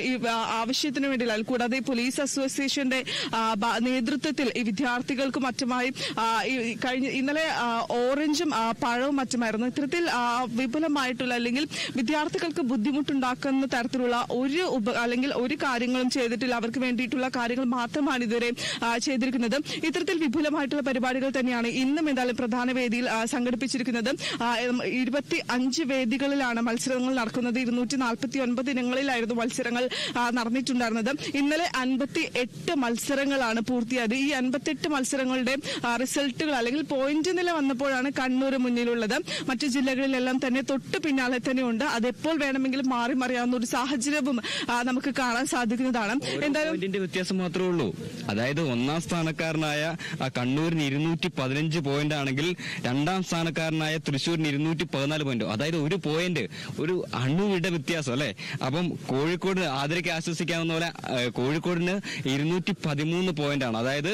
ഈ ആവശ്യത്തിന് വേണ്ടി കൂടാതെ പോലീസ് അസോസിയേഷന്റെ നേതൃത്വത്തിൽ ഈ വിദ്യാർത്ഥികൾക്കും മറ്റുമായി ഇന്നലെ ഓറഞ്ചും പഴവും മറ്റുമായിരുന്നു. ഇത്തരത്തിൽ വിപുലമായിട്ടുള്ള അല്ലെങ്കിൽ വിദ്യാർത്ഥികൾക്ക് ബുദ്ധിമുട്ടുണ്ടാക്കുന്ന തരത്തിലുള്ള അല്ലെങ്കിൽ ഒരു കാര്യങ്ങളും ചെയ്തിട്ടില്ല. അവർക്ക് വേണ്ടിയിട്ടുള്ള കാര്യങ്ങൾ മാത്രമാണ് ഇതുവരെ ചെയ്തിരിക്കുന്നത്. ഇത്തരത്തിൽ വിപുലമായിട്ടുള്ള പരിപാടികൾ തന്നെയാണ് ഇന്നും എന്തായാലും പ്രധാന വേദിയിൽ സംഘടിപ്പിച്ചിരിക്കുന്നത്. 25 വേദികളിലാണ് മത്സരങ്ങൾ നടക്കുന്നത്. 249 ഇനങ്ങളിൽ മത്സരങ്ങൾ നടന്നിട്ടുണ്ടായിരുന്നത്. ഇന്നലെ 58 മത്സരങ്ങളാണ് പൂർത്തിയായത്. ഈ 58 മത്സരങ്ങളുടെ റിസൾട്ടുകൾ അല്ലെങ്കിൽ പോയിന്റ് നില വന്നപ്പോഴാണ് കണ്ണൂർ മുന്നിലുള്ളത്. മറ്റു ജില്ലകളിലെല്ലാം തന്നെ തൊട്ട് പിന്നാലെ തന്നെ ഉണ്ട്. അതെപ്പോൾ വേണമെങ്കിലും മാറി മറിയാവുന്ന ഒരു സാഹചര്യവും നമുക്ക് കാണാൻ സാധിക്കുന്നതാണ്. എന്തായാലും വ്യത്യാസം മാത്രമേ ഉള്ളൂ. അതായത് ഒന്നാം സ്ഥാനക്കാരനായ കണ്ണൂരിന് 215 പോയിന്റ് ആണെങ്കിൽ രണ്ടാം സ്ഥാനക്കാരനായ തൃശ്ശൂരിന് 214 പോയിന്റ്. അതായത് ഒരു പോയിന്റ്, ഒരു അണുവിട വ്യത്യാസം അല്ലെ. അപ്പം കോഴിക്കോട് ആദരയ്ക്ക് ആശ്വസിക്കാവുന്ന പോലെ കോഴിക്കോടിന് 213 പോയിന്റാണ്. അതായത്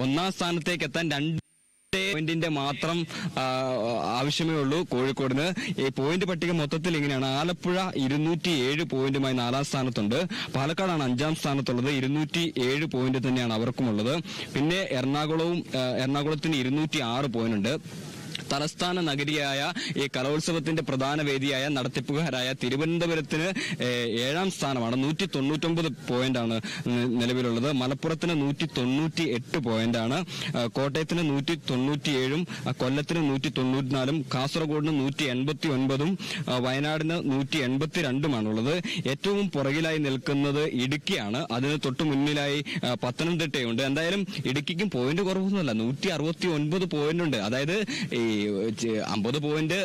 ഒന്നാം സ്ഥാനത്തേക്ക് എത്താൻ 2 പോയിന്റിന്റെ മാത്രം ആവശ്യമേ ഉള്ളൂ കോഴിക്കോടിന്. ഈ പോയിന്റ് പട്ടിക മൊത്തത്തിൽ ഇങ്ങനെയാണ്. ആലപ്പുഴ 207 പോയിന്റുമായി 4ാം സ്ഥാനത്തുണ്ട്. പാലക്കാടാണ് 5ാം സ്ഥാനത്തുള്ളത്. 207 പോയിന്റ് തന്നെയാണ് അവർക്കുമുള്ളത്. പിന്നെ എറണാകുളത്തിന് 206 പോയിന്റ് ഉണ്ട്. തലസ്ഥാന നഗരിയായ ഈ കലോത്സവത്തിന്റെ പ്രധാന വേദിയായ നടത്തിപ്പുകാരായ തിരുവനന്തപുരത്തിന് 7ാം സ്ഥാനമാണ്. 199 പോയിന്റാണ് നിലവിലുള്ളത്. മലപ്പുറത്തിന് 198 പോയിന്റാണ്. കോട്ടയത്തിന് 197, കൊല്ലത്തിന് 194, കാസർഗോഡിന് 189, വയനാടിന് 182മാണുള്ളത്. ഏറ്റവും പുറകിലായി നിൽക്കുന്നത് ഇടുക്കിയാണ്. അതിന് തൊട്ടു മുന്നിലായി പത്തനംതിട്ടയുണ്ട്. എന്തായാലും ഇടുക്കിക്കും പോയിന്റ് കുറവൊന്നുമല്ല, 169 പോയിന്റ് ഉണ്ട്. അതായത് ഈ 50 പോയിന്റ്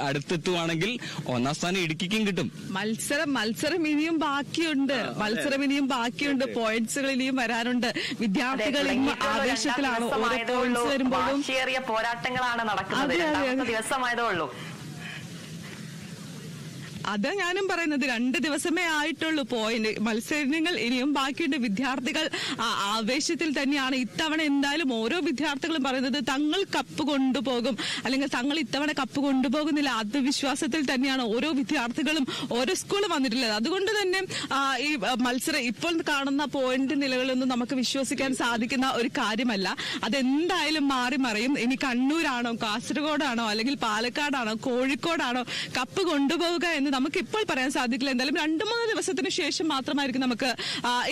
അടുത്തെത്തുവാണെങ്കിൽ ഒന്നാം സ്ഥാനം ഇടുക്കിക്കും കിട്ടും. മത്സരം ഇനിയും ബാക്കിയുണ്ട്. പോയിന്റ്സുകൾ ഇനിയും വരാനുണ്ട്. വിദ്യാർത്ഥികൾ ആവേശത്തിലാണ്. ഓരോ പോയിന്റ്സ് വരുമ്പോഴും പോരാട്ടങ്ങളാണ് നടക്കുന്നത്. ദിവസമായതേ ഉള്ളൂ. അതാ ഞാനും പറയുന്നത്, 2 ദിവസമേ ആയിട്ടുള്ളൂ. മത്സരങ്ങൾ ഇനിയും ബാക്കിയുണ്ട്. വിദ്യാർത്ഥികൾ ആവേശത്തിൽ തന്നെയാണ്. ഇത്തവണ എന്തായാലും ഓരോ വിദ്യാർത്ഥികളും പറയുന്നത് തങ്ങൾ കപ്പ് കൊണ്ടുപോകും, അല്ലെങ്കിൽ തങ്ങൾ ഇത്തവണ കപ്പ് കൊണ്ടുപോകുന്നില്ല. ആത്മവിശ്വാസത്തിൽ തന്നെയാണ് ഓരോ വിദ്യാർത്ഥികളും ഓരോ സ്കൂളും വന്നിട്ടുള്ളത്. അതുകൊണ്ട് തന്നെ ഈ മത്സരം ഇപ്പോൾ കാണുന്ന പോയിന്റ് നിലകളൊന്നും നമുക്ക് വിശ്വസിക്കാൻ സാധിക്കുന്ന ഒരു കാര്യമല്ല. അതെന്തായാലും മാറി മറിയും. ഇനി കണ്ണൂരാണോ, കാസർഗോഡാണോ, അല്ലെങ്കിൽ പാലക്കാടാണോ, കോഴിക്കോടാണോ കപ്പ് കൊണ്ടുപോവുക എന്ന് നമുക്ക് ഇപ്പോൾ പറയാൻ സാധിക്കില്ല. എന്തായാലും 2-3 ദിവസത്തിന് ശേഷം മാത്രമായിരിക്കും നമുക്ക്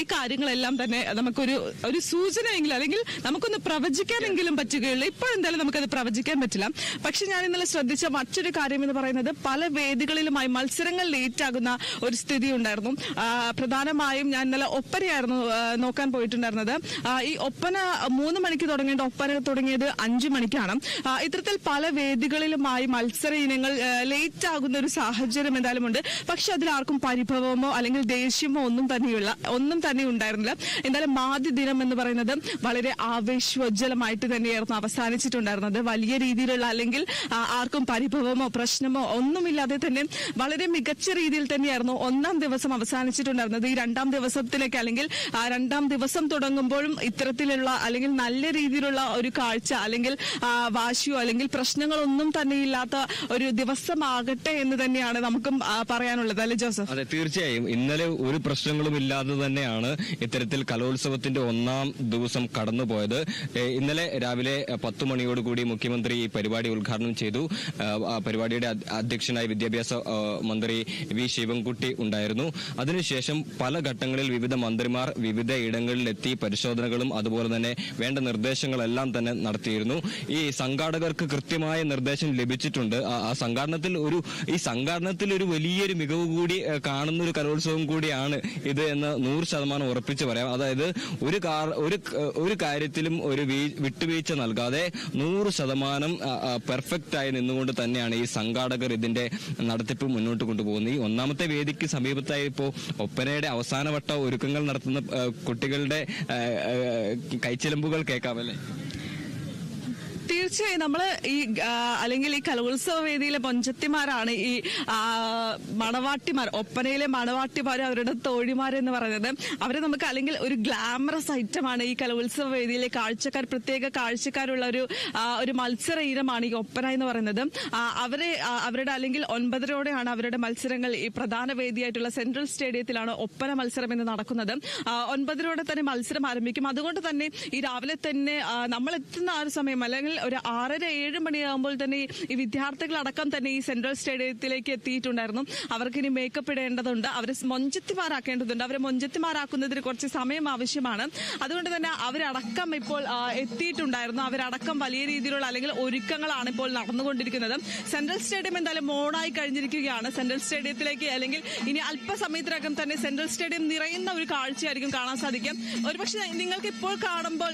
ഈ കാര്യങ്ങളെല്ലാം തന്നെ നമുക്കൊരു സൂചനയെങ്കിലും അല്ലെങ്കിൽ നമുക്കൊന്ന് പ്രവചിക്കാനെങ്കിലും പറ്റുകയുള്ളൂ. ഇപ്പോഴെന്തായാലും നമുക്കത് പ്രവചിക്കാൻ പറ്റില്ല. പക്ഷെ ഞാൻ ഇന്നലെ ശ്രദ്ധിച്ച മറ്റൊരു കാര്യം എന്ന് പറയുന്നത്, പല വേദികളിലുമായി മത്സരങ്ങൾ ലേറ്റ് ആകുന്ന ഒരു സ്ഥിതി ഉണ്ടായിരുന്നു. പ്രധാനമായും ഞാൻ ഇന്നലെ ഒപ്പനയായിരുന്നു നോക്കാൻ പോയിട്ടുണ്ടായിരുന്നത്. ഈ ഒപ്പന 3 മണിക്ക് തുടങ്ങേണ്ട ഒപ്പന തുടങ്ങിയത് 5 മണിക്കാണ്. ഇത്തരത്തിൽ പല വേദികളിലുമായി മത്സര ഇനങ്ങൾ ലേറ്റ് ആകുന്ന ഒരു സാഹചര്യം എന്തായാലും ഉണ്ട്. പക്ഷെ അതിലാർക്കും പരിഭവമോ അല്ലെങ്കിൽ ദേഷ്യമോ ഒന്നും തന്നെ ഉണ്ടായിരുന്നില്ല. എന്തായാലും ആദ്യ ദിനം എന്ന് പറയുന്നത് വളരെ ആവേശോജ്വലമായിട്ട് തന്നെയായിരുന്നു അവസാനിച്ചിട്ടുണ്ടായിരുന്നത്. വലിയ രീതിയിലുള്ള അല്ലെങ്കിൽ ആർക്കും പരിഭവമോ പ്രശ്നമോ ഒന്നുമില്ലാതെ തന്നെ വളരെ മികച്ച രീതിയിൽ തന്നെയായിരുന്നു 1ാം ദിവസം അവസാനിച്ചിട്ടുണ്ടായിരുന്നത്. ഈ 2ാം ദിവസത്തിലേക്ക് അല്ലെങ്കിൽ 2ാം ദിവസം തുടങ്ങുമ്പോഴും ഇത്തരത്തിലുള്ള അല്ലെങ്കിൽ നല്ല രീതിയിലുള്ള ഒരു കാഴ്ച അല്ലെങ്കിൽ വാശിയോ അല്ലെങ്കിൽ പ്രശ്നങ്ങളൊന്നും തന്നെ ഇല്ലാത്ത ഒരു ദിവസമാകട്ടെ എന്ന് തന്നെയാണ് നമുക്കും പറയാനുള്ളത്, അല്ലെ ജോസഫ്? അതെ, തീർച്ചയായും. ഇന്നലെ ഒരു പ്രശ്നങ്ങളും ഇല്ലാതെ തന്നെയാണ് ഇത്തരത്തിൽ കലോത്സവത്തിന്റെ 1ാം ദിവസം കടന്നുപോയത്. ഇന്നലെ രാവിലെ 10 മണിയോടുകൂടി മുഖ്യമന്ത്രി ഈ പരിപാടി ഉദ്ഘാടനം ചെയ്തു. പരിപാടിയുടെ അധ്യക്ഷനായി വിദ്യാഭ്യാസ മന്ത്രി വി ശിവൻകുട്ടി ഉണ്ടായിരുന്നു. അതിനുശേഷം പല ഘട്ടങ്ങളിൽ വിവിധ മന്ത്രിമാർ വിവിധ ഇടങ്ങളിലെത്തി പരിശോധനകളും അതുപോലെ തന്നെ വേണ്ട നിർദ്ദേശങ്ങളെല്ലാം തന്നെ നടത്തിയിരുന്നു. ഈ സംഘാടകർക്ക് കൃത്യമായ നിർദ്ദേശം ലഭിച്ചിട്ടുണ്ട്. ഈ സംഘാടനത്തിൽ ഒരു വലിയൊരു മികവ് കൂടി കാണുന്ന ഒരു കലോത്സവം കൂടിയാണ് ഇത് എന്ന് 100% ഉറപ്പിച്ച് പറയാം. അതായത് ഒരു കാര്യത്തിലും ഒരു വിട്ടുവീഴ്ച നൽകാതെ 100% പെർഫെക്റ്റ് ആയി നിന്നുകൊണ്ട് തന്നെയാണ് ഈ സംഘാടകർ ഇതിന്റെ നടത്തിപ്പ് മുന്നോട്ട് കൊണ്ടുപോകുന്നത്. ഈ 1ാമത്തെ വേദിക്ക് സമീപത്തായി ഇപ്പോ ഒപ്പനയുടെ അവസാനവട്ട ഒരുക്കങ്ങൾ നടത്തുന്ന കുട്ടികളുടെ കൈച്ചിലമ്പുകൾ കേൾക്കാമല്ലേ? തീർച്ചയായും നമ്മള് ഈ അല്ലെങ്കിൽ ഈ കലോത്സവ വേദിയിലെ മൊഞ്ചത്തിമാരാണ് ഈ മണവാട്ടിമാർ, ഒപ്പനയിലെ മണവാട്ടിമാർ, അവരുടെ തോഴിമാരെന്ന് പറയുന്നത്. അവരെ നമുക്ക് അല്ലെങ്കിൽ ഒരു ഗ്ലാമറസ് ഐറ്റമാണ് ഈ കലോത്സവ വേദിയിലെ കാഴ്ചക്കാർ, പ്രത്യേക കാഴ്ചക്കാരുള്ള ഒരു മത്സര ഇനമാണ് ഈ ഒപ്പന എന്ന് പറയുന്നത്. അവരുടെ അല്ലെങ്കിൽ 9:30 അവരുടെ മത്സരങ്ങൾ ഈ പ്രധാന വേദിയായിട്ടുള്ള സെൻട്രൽ സ്റ്റേഡിയത്തിലാണ് ഒപ്പന മത്സരം എന്ന് നടക്കുന്നത്. 9:30 തന്നെ മത്സരം ആരംഭിക്കും. അതുകൊണ്ട് തന്നെ ഈ രാവിലെ തന്നെ നമ്മൾ എത്തുന്ന ആ ഒരു സമയം അല്ലെങ്കിൽ ഒരു 6:30-7 മണിയാകുമ്പോൾ തന്നെ ഈ വിദ്യാർത്ഥികളടക്കം തന്നെ ഈ സെൻട്രൽ സ്റ്റേഡിയത്തിലേക്ക് എത്തിയിട്ടുണ്ടായിരുന്നു. അവർക്കിനി മേക്കപ്പ് ഇടേണ്ടതുണ്ട്, അവരെ മൊഞ്ചത്തിമാരാക്കേണ്ടതുണ്ട്. അവരെ മൊഞ്ചത്തിമാരാക്കുന്നതിന് കുറച്ച് സമയം ആവശ്യമാണ്. അതുകൊണ്ട് തന്നെ അവരടക്കം ഇപ്പോൾ എത്തിയിട്ടുണ്ടായിരുന്നു. അവരടക്കം വലിയ രീതിയിലുള്ള അല്ലെങ്കിൽ ഒരുക്കങ്ങളാണ് ഇപ്പോൾ നടന്നുകൊണ്ടിരിക്കുന്നത്. സെൻട്രൽ സ്റ്റേഡിയം എന്തായാലും മോണായി കഴിഞ്ഞിരിക്കുകയാണ്. സെൻട്രൽ സ്റ്റേഡിയത്തിലേക്ക് അല്ലെങ്കിൽ ഇനി അല്പസമയത്തിനകം തന്നെ സെൻട്രൽ സ്റ്റേഡിയം നിറയുന്ന ഒരു കാഴ്ചയായിരിക്കും കാണാൻ സാധിക്കും. ഒരുപക്ഷെ നിങ്ങൾക്ക് ഇപ്പോൾ കാണുമ്പോൾ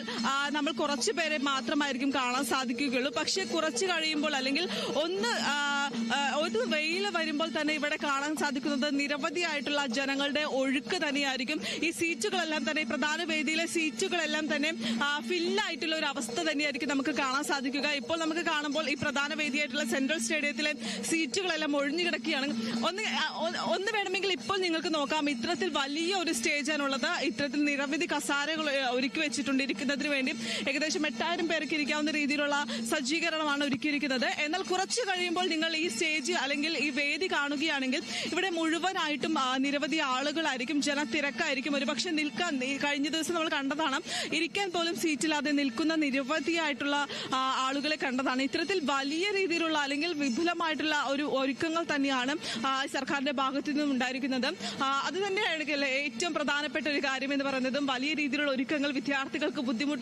നമ്മൾ കുറച്ചു പേരെ മാത്രമായിരിക്കും കാണാൻ സാധിക്കുകയുള്ളൂ. പക്ഷെ കുറച്ച് കഴിയുമ്പോൾ അല്ലെങ്കിൽ ഒരു വെയിൽ വരുമ്പോൾ തന്നെ ഇവിടെ കാണാൻ സാധിക്കുന്നത് നിരവധിയായിട്ടുള്ള ജനങ്ങളുടെ ഒഴുക്ക് തന്നെയായിരിക്കും. ഈ സീറ്റുകളെല്ലാം തന്നെ, പ്രധാന വേദിയിലെ സീറ്റുകളെല്ലാം തന്നെ ഫില്ലായിട്ടുള്ള ഒരു അവസ്ഥ തന്നെയായിരിക്കും നമുക്ക് കാണാൻ സാധിക്കുക. ഇപ്പോൾ നമുക്ക് കാണുമ്പോൾ ഈ പ്രധാന വേദിയായിട്ടുള്ള സെൻട്രൽ സ്റ്റേഡിയത്തിലെ സീറ്റുകളെല്ലാം ഒഴിഞ്ഞു കിടക്കുകയാണ്. ഒന്ന് വേണമെങ്കിൽ ഇപ്പോൾ നിങ്ങൾക്ക് നോക്കാം, ഇത്തരത്തിൽ വലിയ ഒരു സ്റ്റേജാണുള്ളത്. ഇത്തരത്തിൽ നിരവധി കസാരകൾ ഒരുക്കി വെച്ചിട്ടുണ്ട് ഇരിക്കുന്നതിന് വേണ്ടി. ഏകദേശം 8000 പേർക്ക് ഇരിക്കാവുന്ന രീതിയിലുള്ള സജ്ജീകരണമാണ് ഒരുക്കിയിരിക്കുന്നത്. എന്നാൽ കുറച്ച് കഴിയുമ്പോൾ നിങ്ങൾ ഈ സ്റ്റേജ് അല്ലെങ്കിൽ ഈ വേദി കാണുകയാണെങ്കിൽ ഇവിടെ മുഴുവനായിട്ടും നിരവധി ആളുകളായിരിക്കും, ജനത്തിരക്കായിരിക്കും. ഒരുപക്ഷെ നിൽക്കാൻ, കഴിഞ്ഞ ദിവസം നമ്മൾ കണ്ടതാണ്, ഇരിക്കാൻ പോലും സീറ്റില്ലാതെ നിൽക്കുന്ന നിരവധിയായിട്ടുള്ള ആളുകളെ കണ്ടതാണ്. ഇത്തരത്തിൽ വലിയ രീതിയിലുള്ള അല്ലെങ്കിൽ വിപുലമായിട്ടുള്ള ഒരു ഒരുക്കങ്ങൾ തന്നെയാണ് സർക്കാരിന്റെ ഭാഗത്തു നിന്നും ഉണ്ടായിരിക്കുന്നത്. അത് തന്നെയാണ് ഏറ്റവും പ്രധാനപ്പെട്ട ഒരു കാര്യം എന്ന് പറയുന്നതും. വലിയ രീതിയിലുള്ള ഒരുക്കങ്ങൾ, വിദ്യാർത്ഥികൾക്ക് ബുദ്ധിമുട്ട്